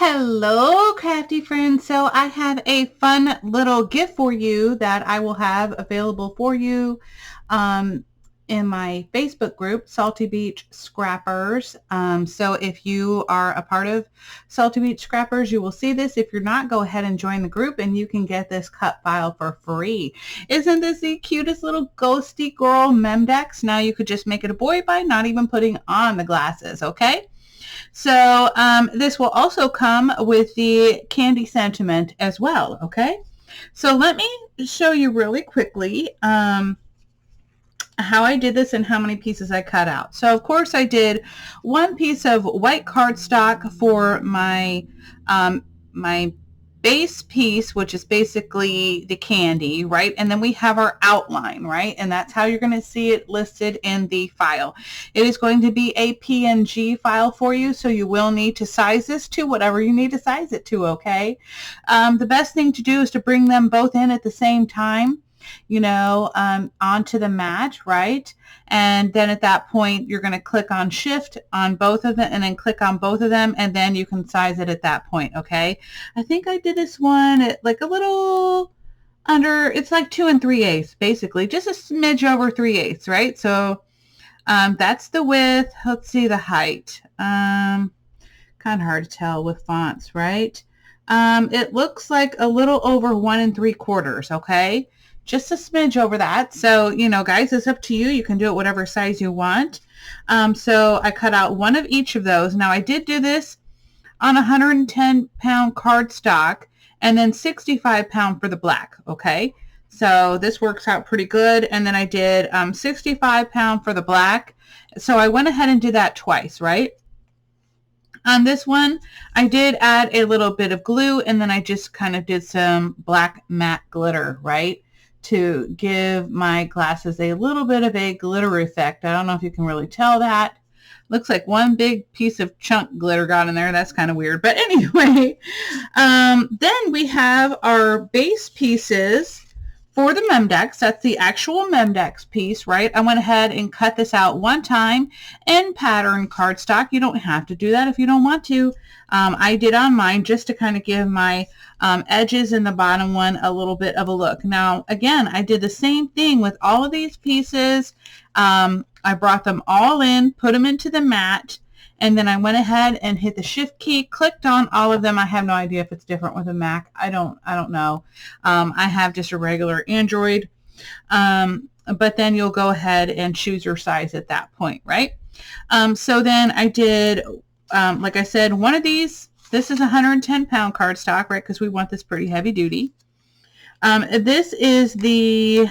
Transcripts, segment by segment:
Hello, crafty friends. So I have a fun little gift for you that I will have available for you in my Facebook group, Salty Beach Scrappers. So if you are a part of Salty Beach Scrappers, you will see this. If you're not, go ahead and join the group and you can get this cut file for free. Isn't this the cutest little ghosty girl Memdex? Now you could just make it a boy by not even putting on the glasses, okay? So this will also come with the candy sentiment as well, okay? So let me show you really quickly how I did this and how many pieces I cut out. So of course I did one piece of white cardstock for my my base piece, which is basically the candy, right? And then we have our outline, right? And that's how you're going to see it listed in the file. It is going to be a PNG file for you, so you will need to size this to whatever you need to size it to, okay? The best thing to do is to bring them both in at the same time, you know, onto the mat, right? And then at that point, you're going to click on shift on both of them and then click on both of them, and then you can size it at that point, okay? I think I did this one at like a little under, it's like 2 3/8, basically, just a smidge over 3/8, right? So that's the width. Let's see the height. Kind of hard to tell with fonts, right? It looks like a little over 1 3/4, okay? Just a smidge over that. So, you know, guys, it's up to you. You can do it whatever size you want. So I cut out one of each of those. Now I did do this on 110-pound cardstock and then 65-pound for the black, okay? So this works out pretty good. And then I did 65-pound for the black. So I went ahead and did that twice, right? On this one, I did add a little bit of glue, and then I just kind of did some black matte glitter, right, to give my glasses a little bit of a glitter effect. I don't know if you can really tell that. Looks like one big piece of chunk glitter got in there. That's kind of weird. But anyway, then we have our base pieces for the Memdex. That's the actual Memdex piece, right? I went ahead and cut this out one time in pattern cardstock. You don't have to do that if you don't want to. I did on mine just to kind of give my edges in the bottom one a little bit of a look. Now, again, I did the same thing with all of these pieces. I brought them all in, put them into the mat, and then I went ahead and hit the shift key, clicked on all of them. I have no idea if it's different with a Mac. I don't know. I have just a regular Android. But then you'll go ahead and choose your size at that point, right? So then I did, like I said, one of these. This is 110-pound cardstock, right? Because we want this pretty heavy duty. This is the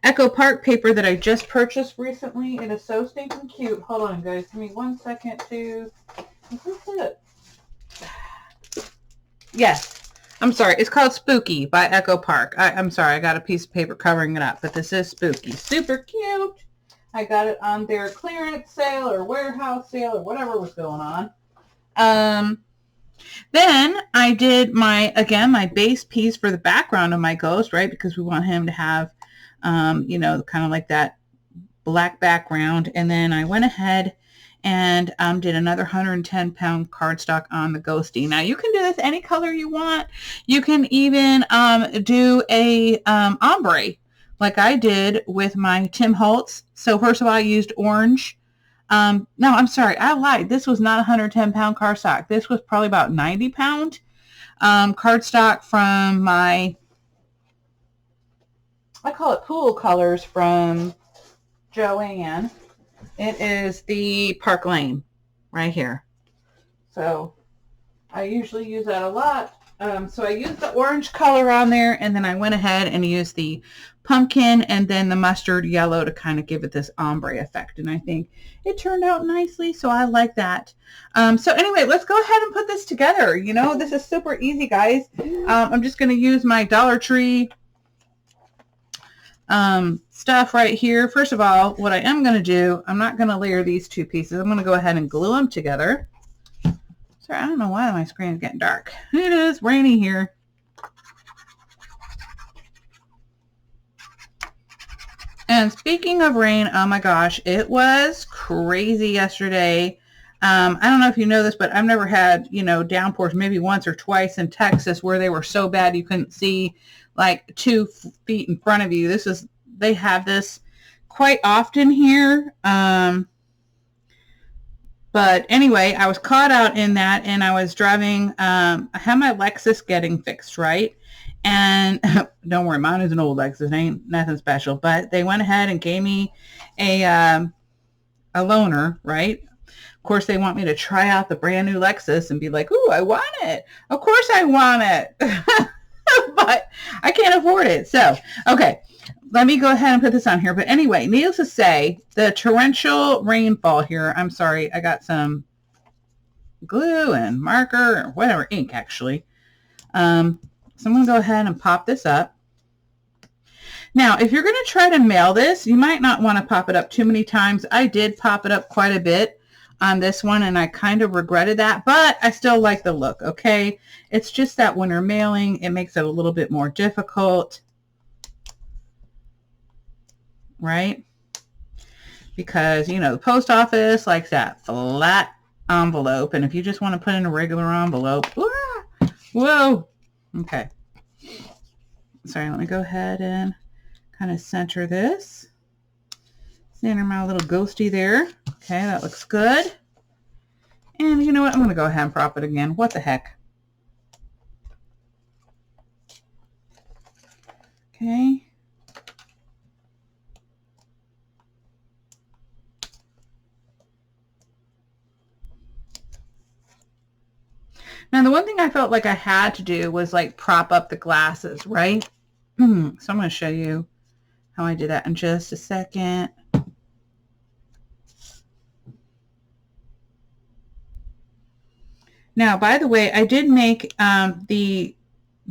Echo Park paper that I just purchased recently. It is so stinking cute. Hold on, guys. Give me 1 second to... Is this it? Yes. I'm sorry. It's called Spooky by Echo Park. I'm sorry. I got a piece of paper covering it up, but this is Spooky. Super cute. I got it on their clearance sale or warehouse sale or whatever was going on. Then I did my base piece for the background of my ghost, right? Because we want him to have, you know, kind of like that black background. And then I went ahead and did another 110-pound cardstock on the ghosty. Now you can do this any color you want. You can even do a ombre, like I did with my Tim Holtz. So first of all, I used orange. No, I'm sorry. I lied. This was not 110-pound cardstock. This was probably about 90-pound cardstock from my, I call it pool colors from Joanne. It is the Park Lane right here. So I usually use that a lot. So I used the orange color on there, and then I went ahead and used the pumpkin and then the mustard yellow to kind of give it this ombre effect. And I think it turned out nicely, so I like that. So anyway, let's go ahead and put this together. You know, this is super easy, guys. I'm just going to use my Dollar Tree stuff right here. First of all, what I am going to do, I'm not going to layer these two pieces. I'm going to go ahead and glue them together. Sorry, I don't know why my screen is getting dark. It is rainy here. And speaking of rain, oh my gosh, it was crazy yesterday. I don't know if you know this, but I've never had, downpours, maybe once or twice in Texas, where they were so bad you couldn't see like 2 feet in front of you. They have this quite often here. But anyway, I was caught out in that, and I was driving, I had my Lexus getting fixed, right? And don't worry, mine is an old Lexus. It ain't nothing special, but they went ahead and gave me a loaner, right? Of course, they want me to try out the brand new Lexus and be like, ooh, I want it. Of course I want it. But I can't afford it. So, okay, let me go ahead and put this on here. But anyway, needless to say, the torrential rainfall here, I'm sorry, I got some glue and marker or whatever, ink actually. So I'm going to go ahead and pop this up. Now, if you're going to try to mail this, you might not want to pop it up too many times. I did pop it up quite a bit on this one, and I kind of regretted that, but I still like the look, okay? It's just that when you're mailing, it makes it a little bit more difficult, right? Because, the post office likes that flat envelope, and if you just want to put in a regular envelope, whoa, okay. Sorry, let me go ahead and kind of center this. Center my little ghosty there. Okay, that looks good. And you know what? I'm going to go ahead and prop it again. What the heck? Okay. Now, the one thing I felt like I had to do was like prop up the glasses, right? So I'm going to show you how I did that in just a second. Now, by the way, I did make the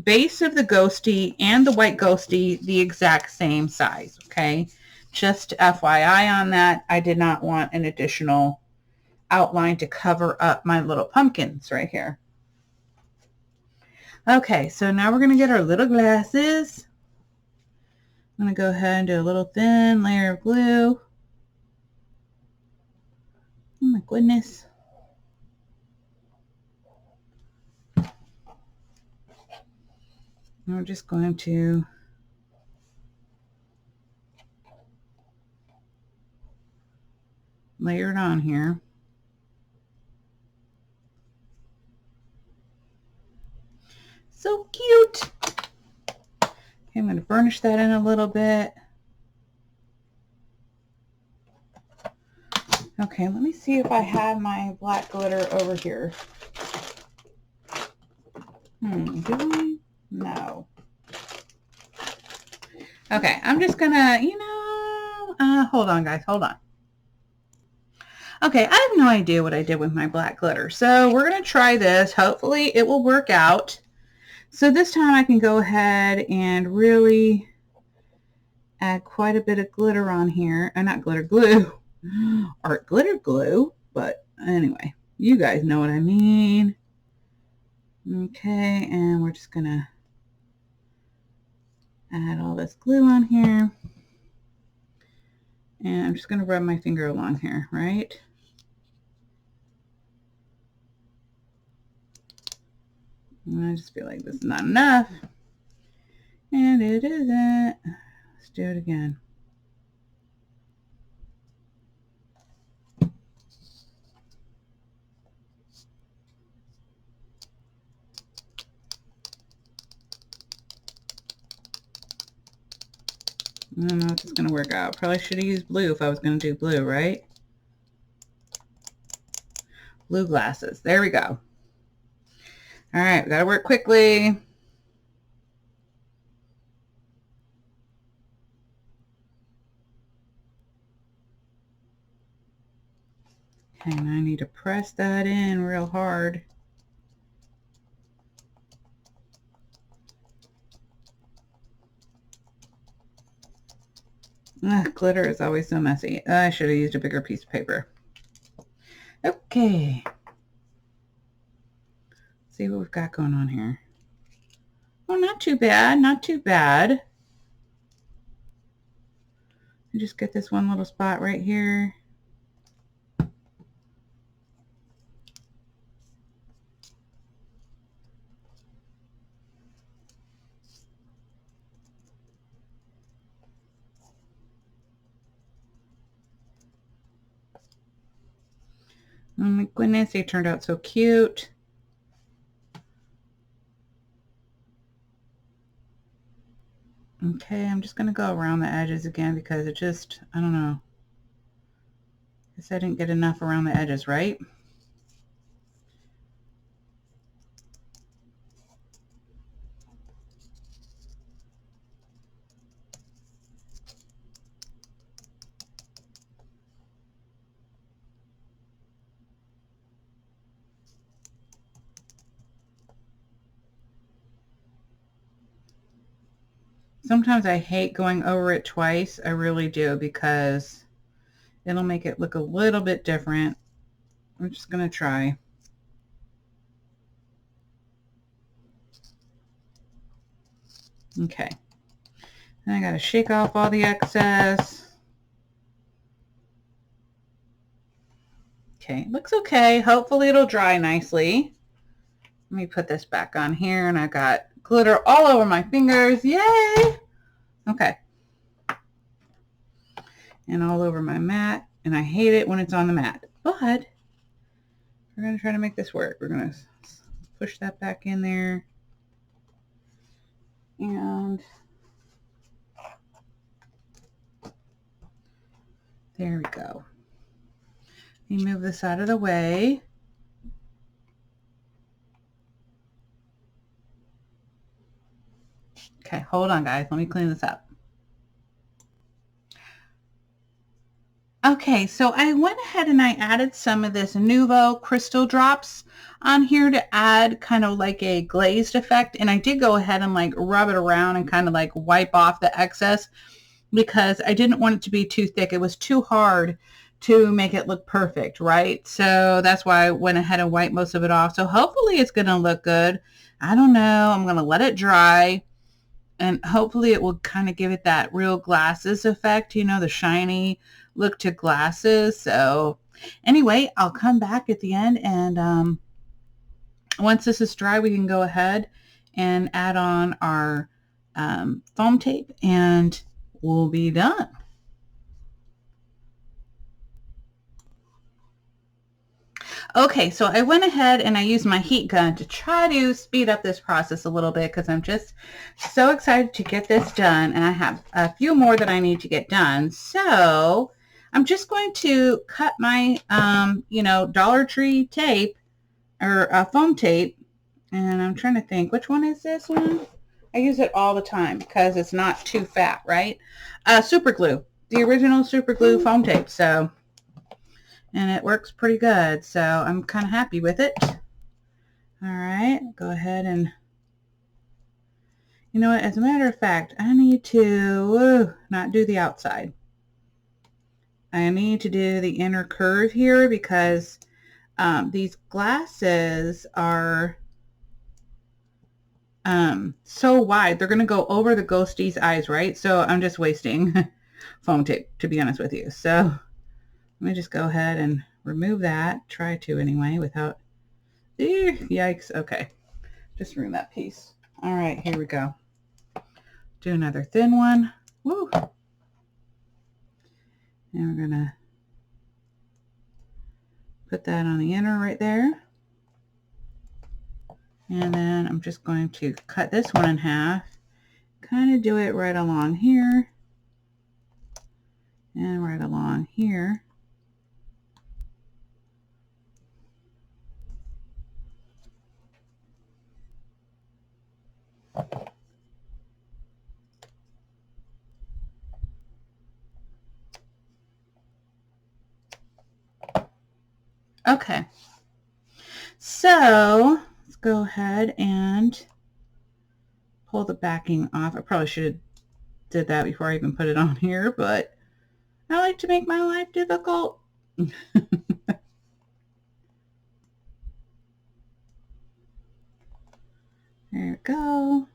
base of the ghosty and the white ghosty the exact same size, okay? Just FYI on that, I did not want an additional outline to cover up my little pumpkins right here. Okay, so now we're going to get our little glasses. I'm going to go ahead and do a little thin layer of glue. Oh my goodness. And we're just going to layer it on here. So cute. Okay, I'm going to burnish that in a little bit. Okay, let me see if I have my black glitter over here. Do I? No. Okay, I'm just gonna, hold on guys, hold on. Okay, I have no idea what I did with my black glitter. So we're gonna try this. Hopefully it will work out. So this time I can go ahead and really add quite a bit of glitter on here. Not glitter, glue. Art glitter glue. But anyway, you guys know what I mean. Okay, and we're just gonna add all this glue on here. And I'm just gonna rub my finger along here, right? And I just feel like this is not enough. And it isn't. Let's do it again. I don't know if it's going to work out. Probably should have used blue if I was going to do blue, right? Blue glasses. There we go. All right, we got to work quickly. Okay, and I need to press that in real hard. Ugh, glitter is always so messy. I should have used a bigger piece of paper. Okay. Let's see what we've got going on here. Oh, not too bad. Not too bad. Just get this one little spot right here. Oh my goodness, they turned out so cute. Okay, I'm just going to go around the edges again because it just, I don't know. I guess I didn't get enough around the edges, right? Sometimes I hate going over it twice. I really do, because it'll make it look a little bit different. I'm just going to try. Okay. Then I got to shake off all the excess. Okay, looks okay. Hopefully it'll dry nicely. Let me put this back on here, and I got glitter all over my fingers. Yay! Okay. And all over my mat, and I hate it when it's on the mat. But we're going to try to make this work. We're going to push that back in there. And there we go. Let me move this out of the way. Okay, hold on, guys. Let me clean this up. Okay, so I went ahead and I added some of this Nuvo crystal drops on here to add kind of like a glazed effect. And I did go ahead and like rub it around and kind of like wipe off the excess because I didn't want it to be too thick. It was too hard to make it look perfect, right? So that's why I went ahead and wiped most of it off. So hopefully it's going to look good. I don't know. I'm going to let it dry. And hopefully it will kind of give it that real glasses effect, you know, the shiny look to glasses. So anyway, I'll come back at the end, and once this is dry, we can go ahead and add on our foam tape, and we'll be done. Okay, so I went ahead and I used my heat gun to try to speed up this process a little bit because I'm just so excited to get this done, and I have a few more that I need to get done. So I'm just going to cut my, you know, Dollar Tree tape or foam tape, and I'm trying to think, which one is this one? I use it all the time because it's not too fat, right? Super glue, the original super glue foam tape. So. And it works pretty good, so I'm kind of happy with it. All right, go ahead and, you know what, as a matter of fact, I need to not do the outside. I need to do the inner curve here because these glasses are so wide. They're going to go over the ghostie's eyes, right? So I'm just wasting foam tape, to be honest with you. So let me just go ahead and remove that. Try to anyway without... Yikes. Okay. Just remove that piece. All right, here we go. Do another thin one. Woo. And we're going to put that on the inner right there. And then I'm just going to cut this one in half. Kind of do it right along here. And right along here. Okay, so let's go ahead and pull the backing off. I probably should have did that before I even put it on here, but I like to make my life difficult. There we go.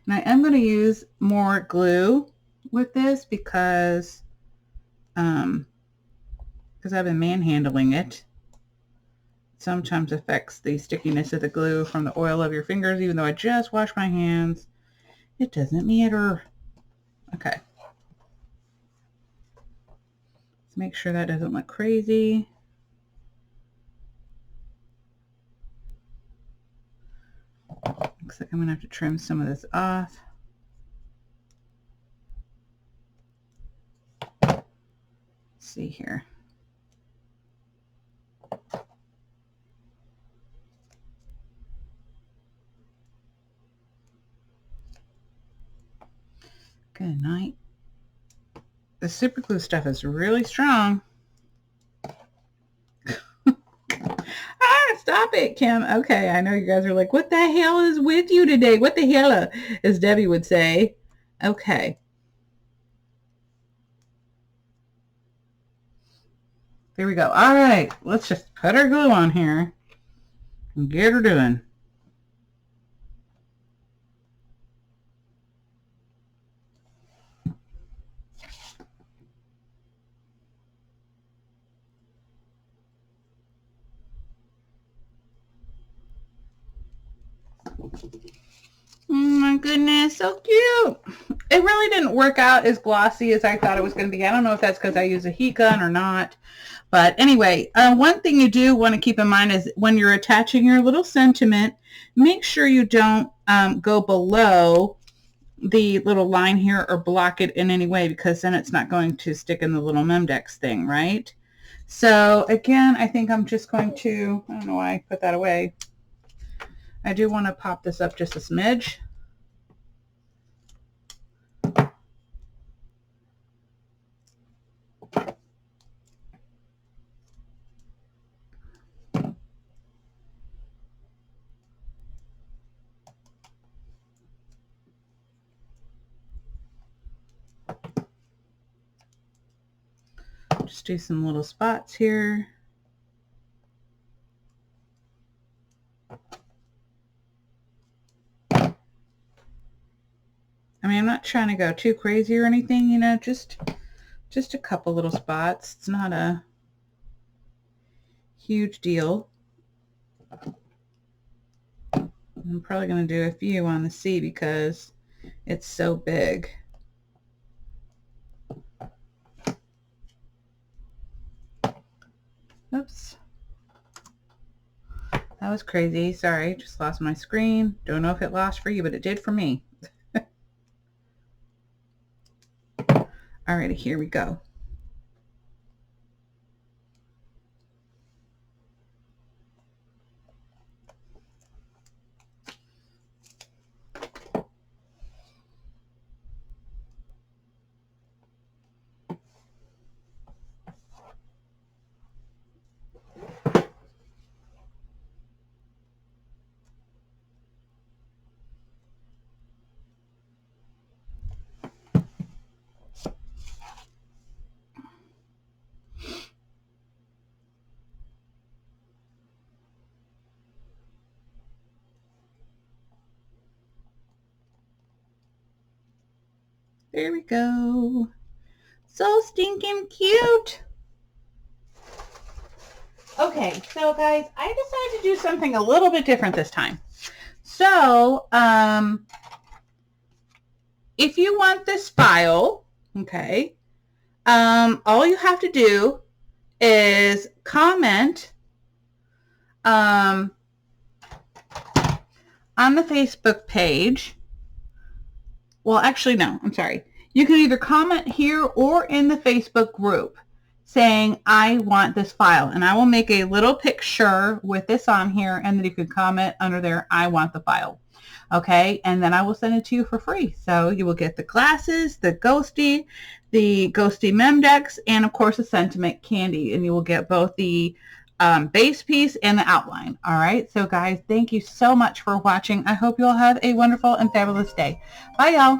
And I am going to use more glue with this because I've been manhandling it. Sometimes affects the stickiness of the glue from the oil of your fingers, even though I just washed my hands. It doesn't matter. Okay. Let's make sure that doesn't look crazy. Looks like I'm going to have to trim some of this off. Let's see here. Good night. The super glue stuff is really strong. Stop it, Kim. Okay, I know you guys are like, what the hell is with you today? What the hell, as Debbie would say. Okay. There we go. All right, let's just put our glue on here and get her doing. Oh my goodness, so cute. It really didn't work out as glossy as I thought it was going to be. I don't know if that's because I use a heat gun or not. But anyway, one thing you do want to keep in mind is when you're attaching your little sentiment, make sure you don't go below the little line here or block it in any way, because then it's not going to stick in the little Memdex thing, right? So again, I think I'm just going to, I don't know why I put that away. I do want to pop this up just a smidge. Just do some little spots here. I mean, I'm not trying to go too crazy or anything, you know, just a couple little spots. It's not a huge deal. I'm probably going to do a few on the C because it's so big. Oops. That was crazy. Sorry, just lost my screen. Don't know if it lost for you, but it did for me. Alrighty, here we go. There we go. So stinking cute. Okay, so guys, I decided to do something a little bit different this time. So, if you want this file, okay, all you have to do is comment on the Facebook page. Well, actually, no, I'm sorry. You can either comment here or in the Facebook group saying, I want this file. And I will make a little picture with this on here, and then you can comment under there, I want the file. Okay, and then I will send it to you for free. So you will get the glasses, the Ghosty Memdex, and of course the sentiment candy. And you will get both the base piece and the outline. All right, so guys, thank you so much for watching. I hope you all have a wonderful and fabulous day. Bye, y'all.